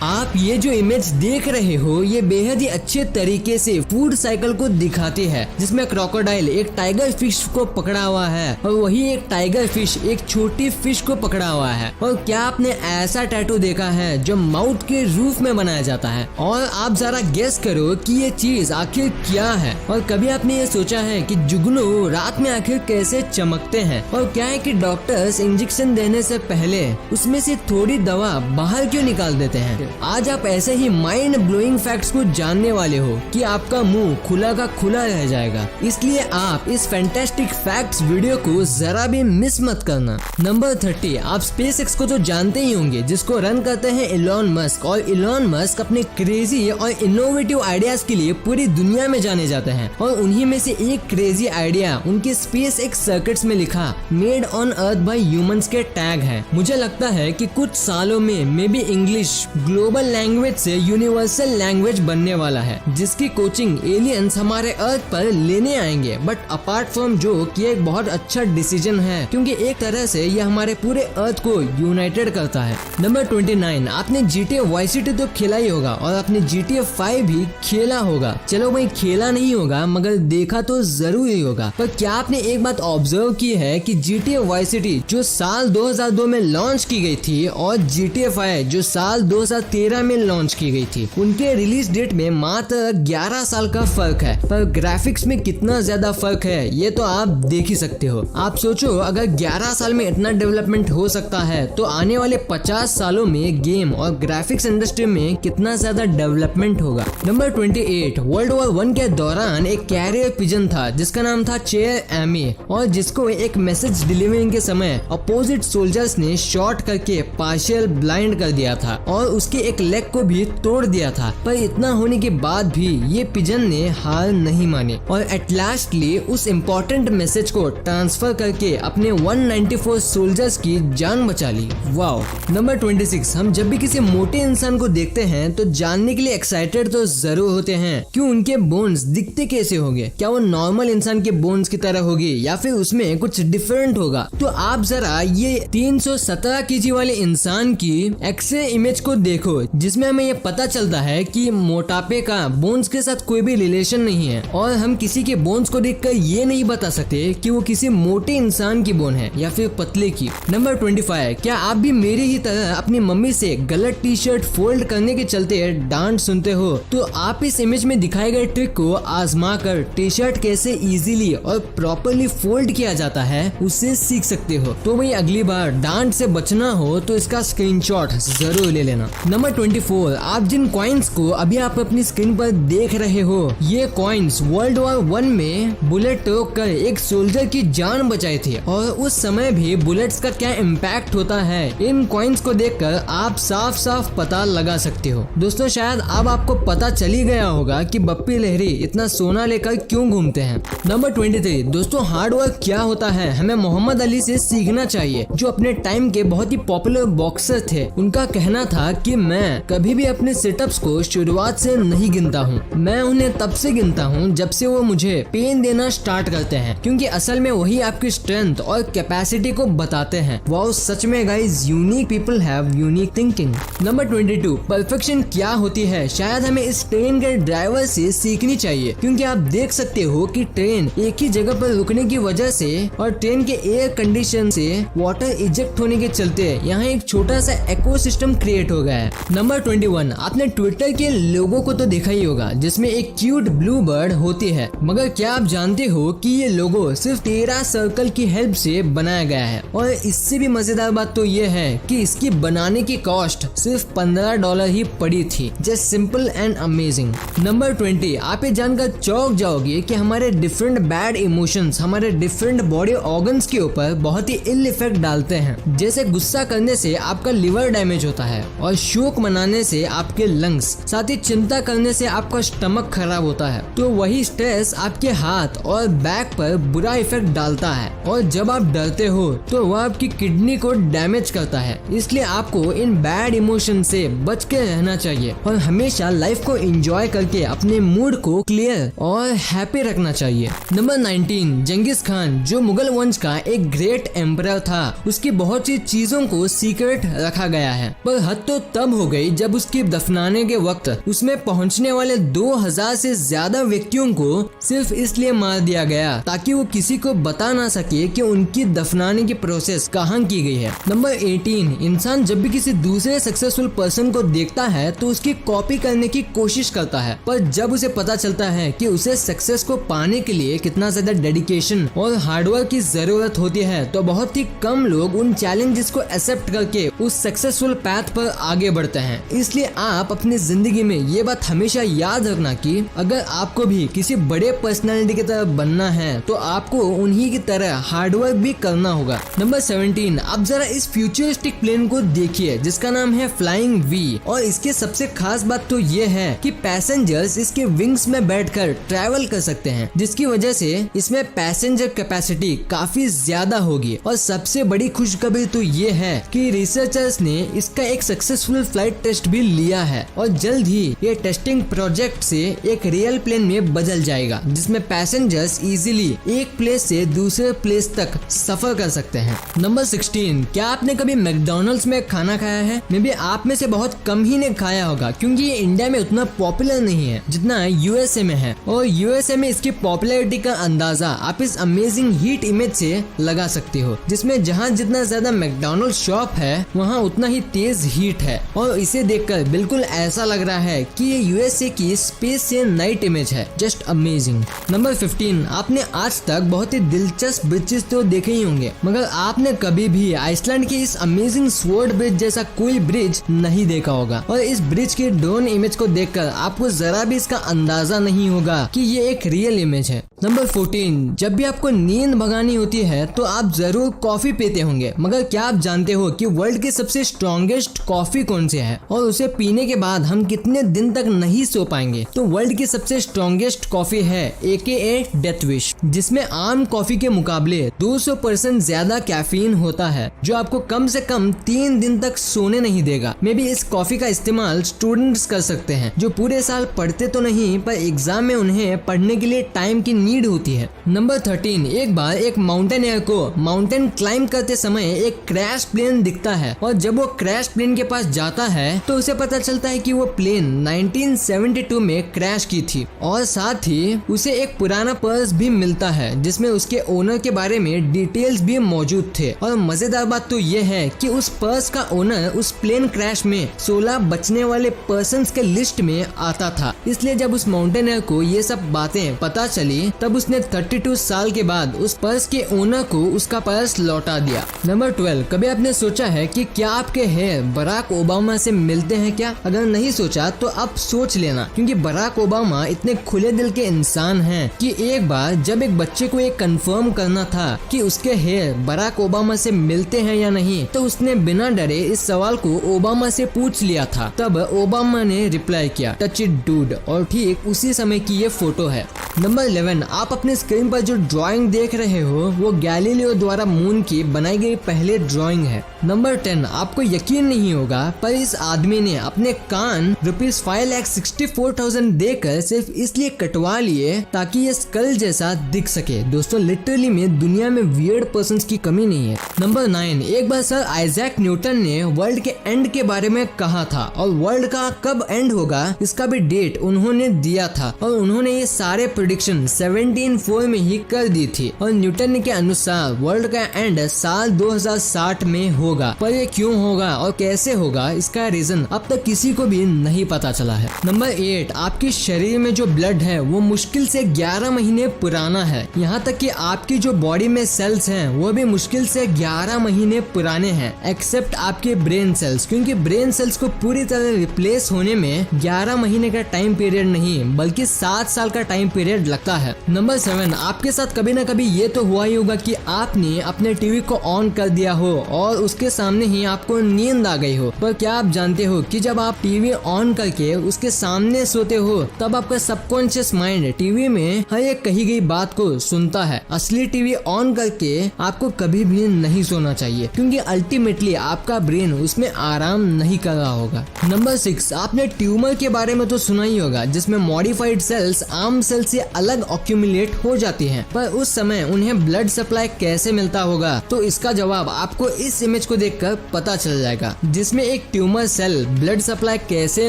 आप ये जो इमेज देख रहे हो ये बेहद ही अच्छे तरीके से फूड साइकिल को दिखाती है, जिसमें क्रोकोडाइल एक टाइगर फिश को पकड़ा हुआ है और वही एक टाइगर फिश एक छोटी फिश को पकड़ा हुआ है। और क्या आपने ऐसा टैटू देखा है जो माउथ के रूफ में बनाया जाता है? और आप जरा गेस करो कि ये चीज आखिर क्या है। और कभी आपने ये सोचा है कि जुगनू रात में आखिर कैसे चमकते हैं? और क्या है कि डॉक्टर्स इंजेक्शन देने से पहले उसमें से थोड़ी दवा बाहर क्यों निकाल देते हैं? आज आप ऐसे ही माइंड ब्लोइंग फैक्ट्स को जानने वाले हो कि आपका मुंह खुला का खुला रह जाएगा। इसलिए आप इस फैंटास्टिक फैक्ट्स वीडियो को जरा भी मिस मत करना। नंबर 30, आप SpaceX को तो जानते ही होंगे, जिसको रन करते हैं इलॉन मस्क। और इलॉन मस्क अपने क्रेजी और इनोवेटिव आइडियाज के लिए पूरी दुनिया में जाने जाते हैं। और उन्हीं में से एक क्रेजी आइडिया उनके SpaceX सर्किट्स में लिखा made on earth by humans के टैग है। मुझे लगता है कि कुछ सालों में may be English global language से यूनिवर्सल लैंग्वेज बनने वाला है, जिसकी कोचिंग एलियंस हमारे अर्थ पर लेने आएंगे। बट अपार्ट फ्रॉम जो कि एक बहुत अच्छा डिसीजन है, क्योंकि एक तरह से यह हमारे पूरे अर्थ को यूनाइटेड करता है। नंबर 29, आपने GTA Vice City तो खेला ही होगा और आपने GTA 5 भी खेला होगा। चलो भाई खेला नहीं होगा मगर देखा तो जरूर ही होगा। पर क्या आपने एक बात ऑब्जर्व की है कि GTA Vice City जो साल 2002 में लॉन्च की गई थी और GTA 5 जो साल 2013 में लॉन्च की गई थी, उनके रिलीज डेट में मात्र 11 साल का फर्क है। पर ग्राफिक्स में कितना ज्यादा फर्क है ये तो आप देख ही सकते हो। आप सोचो अगर 11 साल में इतना डेवलपमेंट हो सकता है तो आने वाले 50 सालों में गेम और ग्राफिक्स इंडस्ट्री में कितना ज्यादा डेवलपमेंट होगा। नंबर 28, वर्ल्ड वॉर 1 के दौरान एक कैरियर पिजन था जिसका नाम था चेयर एमी, और जिसको एक मैसेज डिलीवरिंग के समय अपोजिट सोल्जर्स ने शॉट करके पार्शियल ब्लाइंड कर दिया था और उसके एक लेग को भी तोड़ दिया था। पर इतना होने के बाद भी ये पिजन ने हार नहीं मानी और एट लास्टली उस इम्पोर्टेंट मैसेज को ट्रांसफर करके अपने 194 सोल्जर्स की जान बचा ली। वाओ। नंबर 26, हम जब भी किसी मोटे इंसान को देखते हैं तो जानने के लिए एक्साइटेड तो जरूर होते हैं कि उनके बोन्स दिखते कैसे होंगे। क्या वो नॉर्मल इंसान के बोन्स की तरह होगी या फिर उसमें कुछ डिफरेंट होगा? तो आप जरा ये 317 kg वाले इंसान की एक्सरे इमेज को देखो, जिसमें हमें ये पता चलता है कि मोटापे का बोन्स के साथ कोई भी रिलेशन नहीं है। और हम किसी के बोन्स को देखकर ये नहीं बता सकते कि वो किसी मोटे इंसान की बोन है या फिर पतले की। नंबर 25, क्या आप भी मेरी ही तरह अपनी मम्मी से गलत टी-शर्ट फोल्ड करने के चलते डांट सुनते हो? तो आप इस इमेज में दिखाए गए ट्रिक को आजमा कर टी-शर्ट कैसे इजीली और प्रॉपरली फोल्ड किया जाता है उससे सीख सकते हो। तो भाई अगली बार डांट से बचना हो तो इसका स्क्रीनशॉट जरूर ले लेना। नंबर 24, आप जिन कॉइन्स को अभी आप अपनी स्क्रीन पर देख रहे हो, ये कॉइन्स वर्ल्ड वॉर 1 में बुलेट रोक कर एक सोल्जर की जान बचाई थी। और उस समय भी बुलेट्स का क्या इम्पैक्ट होता है इन कॉइन्स को देखकर आप साफ साफ पता लगा सकते हो। दोस्तों शायद अब आपको पता चल ही गया होगा कि बप्पी लहरी इतना सोना लेकर क्यों घूमते हैं। नंबर 23, दोस्तों हार्ड वर्क क्या होता है हमें मोहम्मद अली से सीखना चाहिए, जो अपने टाइम के बहुत ही पॉपुलर बॉक्सर थे। उनका कहना था कि मैं कभी भी अपने सिटअप्स को शुरुआत से नहीं गिनता हूँ, मैं उन्हें तब से गिनता हूँ जब से वो मुझे पेन देना स्टार्ट करते हैं, क्योंकि असल में वही आपकी स्ट्रेंथ और कैपेसिटी को बताते हैं। वाओ, सच में guys, unique people have unique thinking. Number 22, perfection क्या होती है शायद हमें इस ट्रेन के ड्राइवर से सीखनी चाहिए, क्योंकि आप देख सकते हो कि ट्रेन एक ही जगह पर रुकने की वजह से और ट्रेन के एयर कंडीशन से वाटर इजेक्ट होने के चलते यहाँ एक छोटा सा इकोसिस्टम क्रिएट हो गया है। नंबर 21, आपने ट्विटर के लोगो को तो देखा ही होगा जिसमें एक क्यूट ब्लू बर्ड होती है, मगर क्या आप जानते हो कि ये लोगो सिर्फ 13 सर्कल की हेल्प से बनाया गया है। और इससे भी मजेदार बात तो ये है कि इसकी बनाने की कॉस्ट सिर्फ $15 ही पड़ी थी। Just simple and amazing. Number 20, आप ये जानकर चौंक जाओगे कि हमारे डिफरेंट बैड इमोशंस हमारे डिफरेंट बॉडी ऑर्गन्स के ऊपर बहुत ही इल इफेक्ट डालते हैं। जैसे गुस्सा करने से आपका लिवर डैमेज होता है और शोक मनाने से आपके लंग्स, साथ ही चिंता करने से आपका स्टमक खराब होता है। तो वही स्ट्रेस आपके हाथ और बैक पर बुरा इफेक्ट डालता है और जब आप डरते हो तो वह आपकी किडनी को डैमेज करता है। इसलिए आपको इन बैड इमोशन से बच के रहना चाहिए और हमेशा लाइफ को एंजॉय करके अपने मूड को क्लियर और हैप्पी रखना चाहिए। नंबर 19, जंगीज खान जो मुगल वंश का एक ग्रेट एम्परर था, उसकी बहुत सी चीजों को सीक्रेट रखा गया है, पर हद तो तब तब हो गई जब उसके दफनाने के वक्त उसमें पहुंचने वाले 2000 से ज्यादा व्यक्तियों को सिर्फ इसलिए मार दिया गया ताकि वो किसी को बता ना सके कि उनकी दफनाने की प्रोसेस कहाँ की गई है। नंबर 18, इंसान जब भी किसी दूसरे सक्सेसफुल पर्सन को देखता है तो उसकी कॉपी करने की कोशिश करता है, पर जब उसे पता चलता है कि उसे सक्सेस को पाने के लिए कितना ज्यादा डेडिकेशन और हार्डवर्क की जरूरत होती है तो बहुत ही कम लोग उन चैलेंजेस को एक्सेप्ट करके उस सक्सेसफुल पैथ पर आगे बढ़ते हैं। इसलिए आप अपनी जिंदगी में ये बात हमेशा याद रखना कि अगर आपको भी किसी बड़े पर्सनालिटी की तरह बनना है तो आपको उन्हीं की तरह हार्डवर्क भी करना होगा। नंबर 17, आप जरा इस फ्यूचरिस्टिक प्लेन को देखिए जिसका नाम है फ्लाइंग वी, और इसके सबसे खास बात तो ये है कि पैसेंजर्स इसके विंग्स में बैठकर ट्रैवल कर सकते हैं, जिसकी वजह से इसमें पैसेंजर कैपेसिटी काफी ज्यादा होगी। और सबसे बड़ी खुशखबरी तो ये है कि रिसर्चर्स ने इसका एक सक्सेसफुल फ्लाइट टेस्ट भी लिया है और जल्द ही ये टेस्टिंग प्रोजेक्ट से एक रियल प्लेन में बदल जाएगा जिसमें पैसेंजर्स इजीली एक प्लेस से दूसरे प्लेस तक सफर कर सकते हैं। नंबर 16, क्या आपने कभी मैकडॉनल्ड्स में खाना खाया है? मे बी आप में से बहुत कम ही ने खाया होगा क्योंकि ये इंडिया में उतना पॉपुलर नहीं है जितना यूएसए में है, और यूएसए में इसकी पॉपुलैरिटी का अंदाजा आप इस अमेजिंग हीट इमेज से लगा सकते हो, जिसमें जहाँ जितना ज्यादा मैकडॉनल्ड शॉप है वहाँ उतना ही तेज हीट है, और इसे देखकर बिल्कुल ऐसा लग रहा है कि ये यूएसए की स्पेस से नाइट इमेज है। Just amazing. नंबर 15, आपने आज तक बहुत ही दिलचस्प ब्रिजेस तो देखे ही होंगे, मगर आपने कभी भी आइसलैंड के इस अमेजिंग स्वॉर्ड ब्रिज जैसा कोई ब्रिज नहीं देखा होगा, और इस ब्रिज के ड्रोन इमेज को देखकर आपको जरा भी इसका अंदाजा नहीं होगा कि ये एक रियल इमेज है। नंबर 14, जब भी आपको नींद भगानी होती है तो आप जरूर कॉफी पीते होंगे, मगर क्या आप जानते हो कि वर्ल्ड के सबसे स्ट्रॉन्गेस्ट कॉफी कौन सी है और उसे पीने के बाद हम कितने दिन तक नहीं सो पाएंगे? तो वर्ल्ड की सबसे स्ट्रॉन्गेस्ट कॉफी है AKA डेथ विश, जिसमें आम कॉफी के मुकाबले 200% ज्यादा कैफीन होता है जो आपको कम से कम 3 दिन तक सोने नहीं देगा। मे बी इस कॉफी का इस्तेमाल स्टूडेंट्स कर सकते हैं जो पूरे साल पढ़ते तो नहीं पर एग्जाम में उन्हें पढ़ने के लिए टाइम की नीड होती है। नंबर 13, एक बार एक माउंटेनियर को माउंटेन क्लाइंब करते समय एक क्रैश प्लेन दिखता है, और जब वो क्रैश प्लेन के पास जाता है तो उसे पता चलता है कि वो प्लेन 1972 में क्रैश की थी, और साथ ही उसे एक पुराना पर्स भी मिलता है जिसमें उसके ओनर के बारे में डिटेल्स भी मौजूद थे। और मजेदार बात तो ये है कि उस पर्स का ओनर उस प्लेन क्रैश में 16 बचने वाले पर्सन्स के लिस्ट में आता था। इसलिए जब उस माउंटेनियर को ये सब बातें पता चली तब उसने 32 साल के बाद उस पर्स के ओनर को उसका पर्स लौटा दिया। नंबर 12, कभी आपने सोचा है कि क्या आपके हेयर बराक ओबामा से मिलते हैं क्या? अगर नहीं सोचा तो अब सोच लेना, क्योंकि बराक ओबामा इतने खुले दिल के इंसान हैं कि एक बार जब एक बच्चे को ये कंफर्म करना था कि उसके हेयर बराक ओबामा से मिलते हैं या नहीं तो उसने बिना डरे इस सवाल को ओबामा से पूछ लिया था। तब ओबामा ने रिप्लाई किया, टच इट डूड, और ठीक उसी समय की ये फोटो है। नंबर 11, आप अपने स्क्रीन पर जो ड्राइंग देख रहे हो वो गैलीलियो द्वारा मून की बनाई गई पहले ड्राइंग है। नंबर 10, आपको यकीन नहीं होगा पर इस आदमी ने अपने कान ₹5,64,000 देकर सिर्फ इसलिए कटवा लिए ताकि ये स्कल जैसा दिख सके। दोस्तों लिटरली में दुनिया में वियर्ड पर्संस की कमी नहीं है। नंबर 9, एक बार सर आइजैक न्यूटन ने वर्ल्ड के एंड के बारे में कहा था, और वर्ल्ड का कब एंड होगा इसका भी डेट उन्होंने दिया था, और उन्होंने ये सारे प्रेडिक्शन 1704 में ही कर दी थी, और न्यूटन के अनुसार वर्ल्ड का एंड साल 2060 में होगा। पर ये क्यों होगा और कैसे होगा इसका रीजन अब तक किसी को भी नहीं पता चला है। नंबर 8, आपके शरीर में जो ब्लड है वो मुश्किल से 11 महीने पुराना है। यहाँ तक कि आपकी जो बॉडी में सेल्स हैं वो भी मुश्किल से 11 महीने पुराने हैं, एक्सेप्ट आपके ब्रेन सेल्स, क्योंकि ब्रेन सेल्स को पूरी तरह रिप्लेस होने में 11 महीने का टाइम पीरियड नहीं बल्कि 7 साल का टाइम पीरियड लगता है। नंबर 7, आपके साथ कभी ना कभी ये तो हुआ ही होगा कि आपने अपने टीवी को ऑन कर दिया हो और उसके सामने ही आपको नींद आ गई हो। पर क्या आप जानते हो कि जब आप टीवी ऑन करके उसके सामने सोते हो तब आपका सबकॉन्शियस माइंड टीवी में हर एक कही गई बात को सुनता है। असली टीवी ऑन करके आपको कभी भी नहीं सोना चाहिए, क्योंकि अल्टीमेटली आपका ब्रेन उसमें आराम नहीं कर रहा होगा। नंबर 6, आपने ट्यूमर के बारे में तो सुना ही होगा जिसमें मॉडिफाइड सेल्स आम सेल से अलग ऑक्यूमुलेट हो जाती हैं, पर उस समय उन्हें ब्लड सप्लाई कैसे मिलता होगा? तो इसका जवाब आपको इस इमेज को देखकर पता चल जाएगा, जिसमें एक ट्यूमर सेल ब्लड सप्लाई कैसे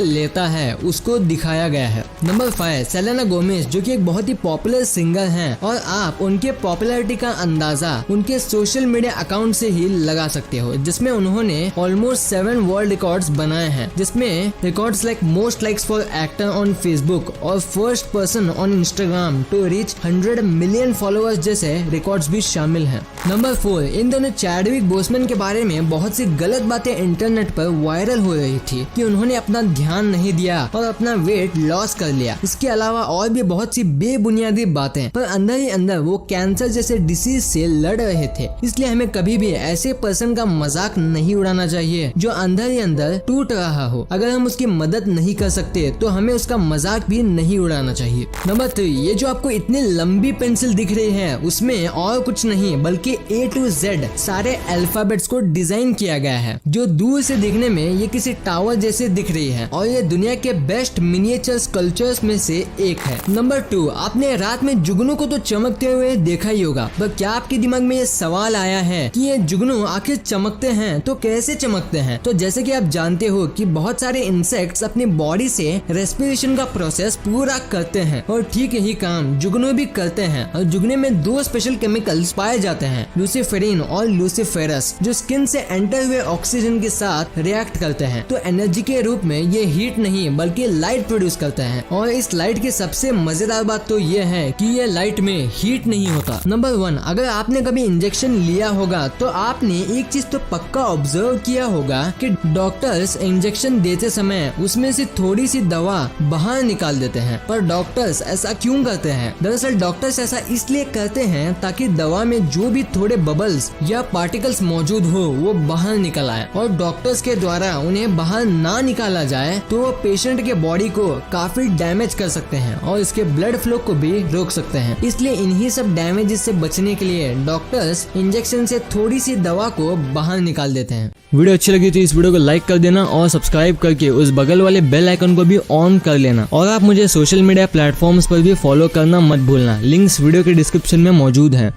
लेता है उसको दिखाया गया है। नंबर 5, सेलेना गोमेज, जो कि एक बहुत ही पॉपुलर सिंगर हैं और आप उनके पॉपुलैरिटी का अंदाजा उनके सोशल मीडिया अकाउंट से ही लगा सकते हो, जिसमें उन्होंने ऑलमोस्ट 7 वर्ल्ड रिकॉर्ड्स बनाए हैं, जिसमें records like most likes for actor on Facebook और first person on Instagram to reach 100 million followers जैसे रिकॉर्ड्स भी शामिल हैं। नंबर 4, इन दोनों चैडविक बोसमैन के बारे में बहुत सी गलत बातें इंटरनेट पर वायरल हो रही थी कि उन्होंने अपना ध्यान नहीं दिया और अपना वेट लॉस कर लिया। इसके अलावा और भी बहुत सी बेबुनियादी बातें, पर अंदर ही अंदर वो कैंसर जैसे डिसीज से लड़ रहे थे। इसलिए हमें कभी भी ऐसे पर्सन का मजाक नहीं उड़ाना चाहिए जो अंदर ही अंदर टूट रहा हो। अगर हम उसकी मदद नहीं कर सकते तो हमें उसका मजाक भी नहीं उड़ाना चाहिए। नंबर 3, ये जो आपको इतनी लंबी पेंसिल दिख रही है उसमें और कुछ नहीं बल्कि A to Z सारे अल्फाबेट्स को डिजाइन किया गया है, जो दूर से देखने में ये किसी टावर जैसे दिख रही है और ये दुनिया के बेस्ट मिनिएचर स्कल्पचर्स में से एक है। नंबर 2, आपने रात में जुगनू को तो चमकते हुए देखा ही होगा, पर क्या आपके दिमाग में ये सवाल आया है कि ये जुगनू आखिर चमकते हैं तो कैसे चमकते हैं? तो जैसे कि आप जानते हो कि बहुत सारे इंसेक्ट्स अपनी बॉडी से रेस्पिरेशन का प्रोसेस पूरा करते हैं और ठीक यही काम जुगनू भी करते हैं। और जुगनू में 2 स्पेशल केमिकल्स पाए जाते हैं, लूसीफेरिन और लूसीफेरस, जो स्किन से एंटर हुए ऑक्सीजन के साथ रिएक्ट करते हैं तो एनर्जी के रूप में ये हीट नहीं बल्कि लाइट प्रोड्यूस करते हैं। और इस लाइट की सबसे मजेदार बात तो ये है कि ये लाइट में हीट नहीं होता। नंबर 1, अगर आपने कभी इंजेक्शन लिया होगा तो आपने एक चीज तो पक्का ऑब्जर्व किया होगा कि डॉक्टर्स इंजेक्शन देते समय उसमें से थोड़ी सी दवा बाहर निकाल देते हैं। पर डॉक्टर्स ऐसा क्यों करते हैं? दरअसल डॉक्टर्स ऐसा इसलिए करते हैं ताकि दवा में जो भी थोड़े बबल्स या पार्टिकल्स मौजूद हो वो बाहर निकल आए, और डॉक्टर्स के द्वारा उन्हें बाहर ना निकाला जाए तो वो पेशेंट के बॉडी को काफी डैमेज कर सकते हैं और इसके ब्लड फ्लो को भी रोक सकते हैं। इसलिए इन्हीं सब डैमेजेस से बचने के लिए डॉक्टर्स इंजेक्शन से थोड़ी सी दवा को बाहर निकाल देते हैं। वीडियो अच्छी लगी तो इस वीडियो को लाइक कर देना और सब्सक्राइब करके उस बगल वाले बेल आइकन को भी ऑन कर लेना, और आप मुझे सोशल मीडिया प्लेटफॉर्म्स पर भी फॉलो करना मत भूलना। लिंक्स वीडियो के डिस्क्रिप्शन में मौजूद हैं।